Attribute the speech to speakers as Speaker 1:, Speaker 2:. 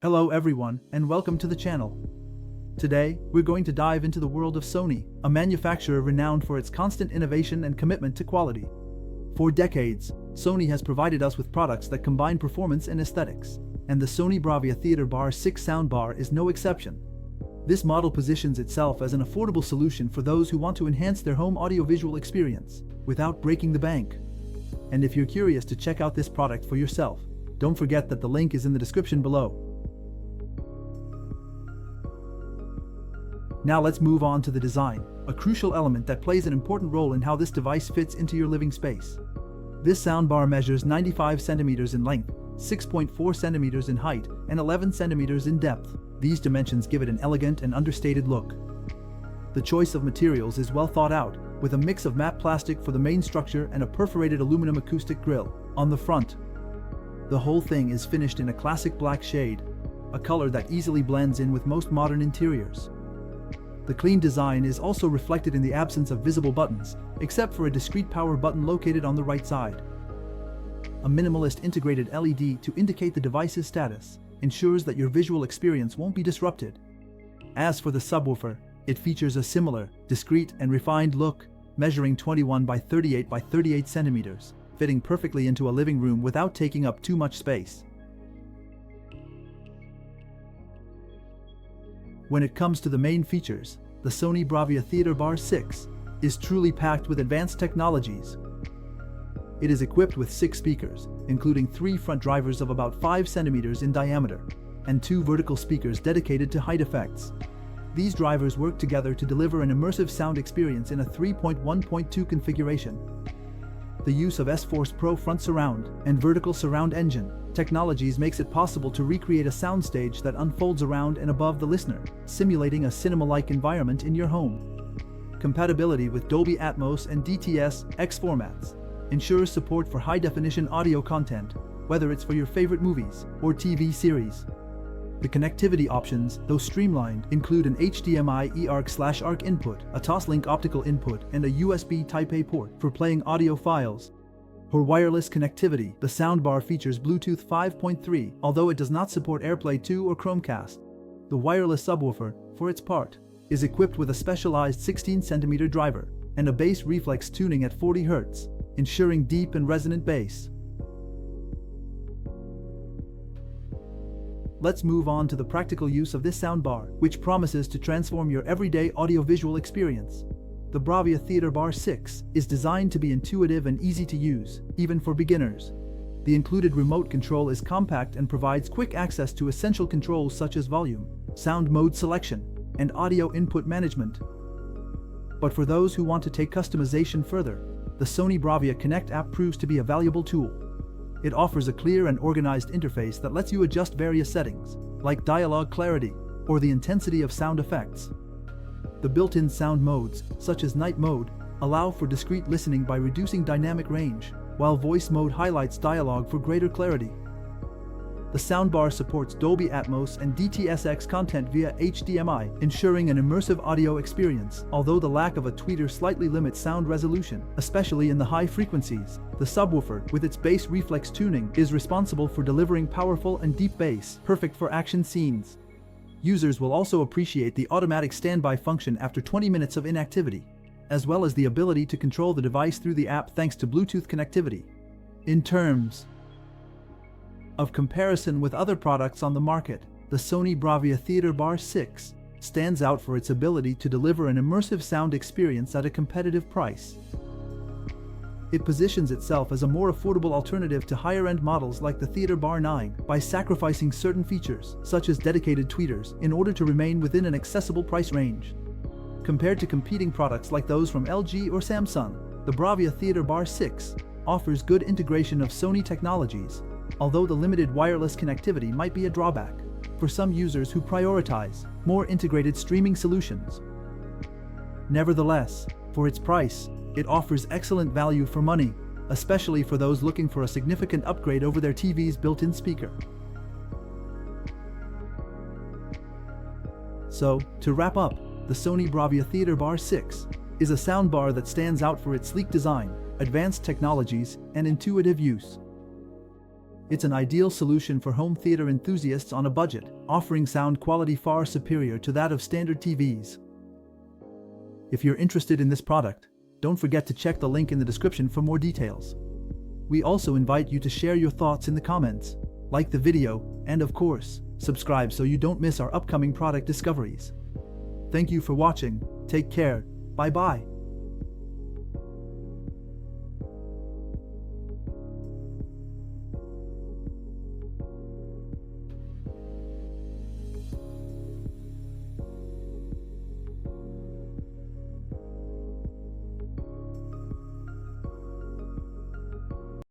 Speaker 1: Hello everyone, and welcome to the channel. Today, we're going to dive into the world of Sony, a manufacturer renowned for its constant innovation and commitment to quality. For decades, Sony has provided us with products that combine performance and aesthetics, and the Sony Bravia Theatre Bar 6 soundbar is no exception. This model positions itself as an affordable solution for those who want to enhance their home audiovisual experience without breaking the bank. And if you're curious to check out this product for yourself, don't forget that the link is in the description below. Now let's move on to the design, a crucial element that plays an important role in how this device fits into your living space. This soundbar measures 95 centimeters in length, 6.4 centimeters in height, and 11 centimeters in depth. These dimensions give it an elegant and understated look. The choice of materials is well thought out, with a mix of matte plastic for the main structure and a perforated aluminum acoustic grille on the front. The whole thing is finished in a classic black shade, a color that easily blends in with most modern interiors. The clean design is also reflected in the absence of visible buttons, except for a discrete power button located on the right side. A minimalist integrated LED to indicate the device's status ensures that your visual experience won't be disrupted. As for the subwoofer, it features a similar, discreet and refined look, measuring 21 by 38 by 38 centimeters, fitting perfectly into a living room without taking up too much space. When it comes to the main features, the Sony Bravia Theatre Bar 6 is truly packed with advanced technologies. It is equipped with 6 speakers, including 3 front drivers of about 5 centimeters in diameter, and 2 vertical speakers dedicated to height effects. These drivers work together to deliver an immersive sound experience in a 3.1.2 configuration. The use of S-Force Pro front surround and vertical surround engine technologies makes it possible to recreate a soundstage that unfolds around and above the listener, simulating a cinema-like environment in your home. Compatibility with Dolby Atmos and DTS X formats ensures support for high-definition audio content, whether it's for your favorite movies or TV series. The connectivity options, though streamlined, include an HDMI eARC/ARC input, a Toslink optical input, and a USB Type-A port for playing audio files. For wireless connectivity, the soundbar features Bluetooth 5.3, although it does not support AirPlay 2 or Chromecast. The wireless subwoofer, for its part, is equipped with a specialized 16cm driver and a bass reflex tuning at 40 Hz, ensuring deep and resonant bass. Let's move on to the practical use of this soundbar, which promises to transform your everyday audiovisual experience. The Bravia Theatre Bar 6 is designed to be intuitive and easy to use, even for beginners. The included remote control is compact and provides quick access to essential controls such as volume, sound mode selection, and audio input management. But for those who want to take customization further, the Sony Bravia Connect app proves to be a valuable tool. It offers a clear and organized interface that lets you adjust various settings, like dialogue clarity or the intensity of sound effects. The built-in sound modes, such as night mode, allow for discrete listening by reducing dynamic range, while voice mode highlights dialogue for greater clarity. The soundbar supports Dolby Atmos and DTS content via HDMI, ensuring an immersive audio experience, although the lack of a tweeter slightly limits sound resolution, especially in the high frequencies. The subwoofer, with its bass reflex tuning, is responsible for delivering powerful and deep bass, perfect for action scenes. Users will also appreciate the automatic standby function after 20 minutes of inactivity, as well as the ability to control the device through the app thanks to Bluetooth connectivity. In terms of comparison with other products on the market, the Sony Bravia Theatre Bar 6 stands out for its ability to deliver an immersive sound experience at a competitive price. It positions itself as a more affordable alternative to higher-end models like the Theatre Bar 9 by sacrificing certain features, such as dedicated tweeters, in order to remain within an accessible price range. Compared to competing products like those from LG or Samsung, the Bravia Theatre Bar 6 offers good integration of Sony technologies, although the limited wireless connectivity might be a drawback for some users who prioritize more integrated streaming solutions. Nevertheless, for its price, it offers excellent value for money, especially for those looking for a significant upgrade over their TV's built-in speaker. So, to wrap up, the Sony Bravia Theatre Bar 6 is a soundbar that stands out for its sleek design, advanced technologies, and intuitive use. It's an ideal solution for home theater enthusiasts on a budget, offering sound quality far superior to that of standard TVs. If you're interested in this product, don't forget to check the link in the description for more details. We also invite you to share your thoughts in the comments, like the video, and of course, subscribe so you don't miss our upcoming product discoveries. Thank you for watching, take care, bye-bye.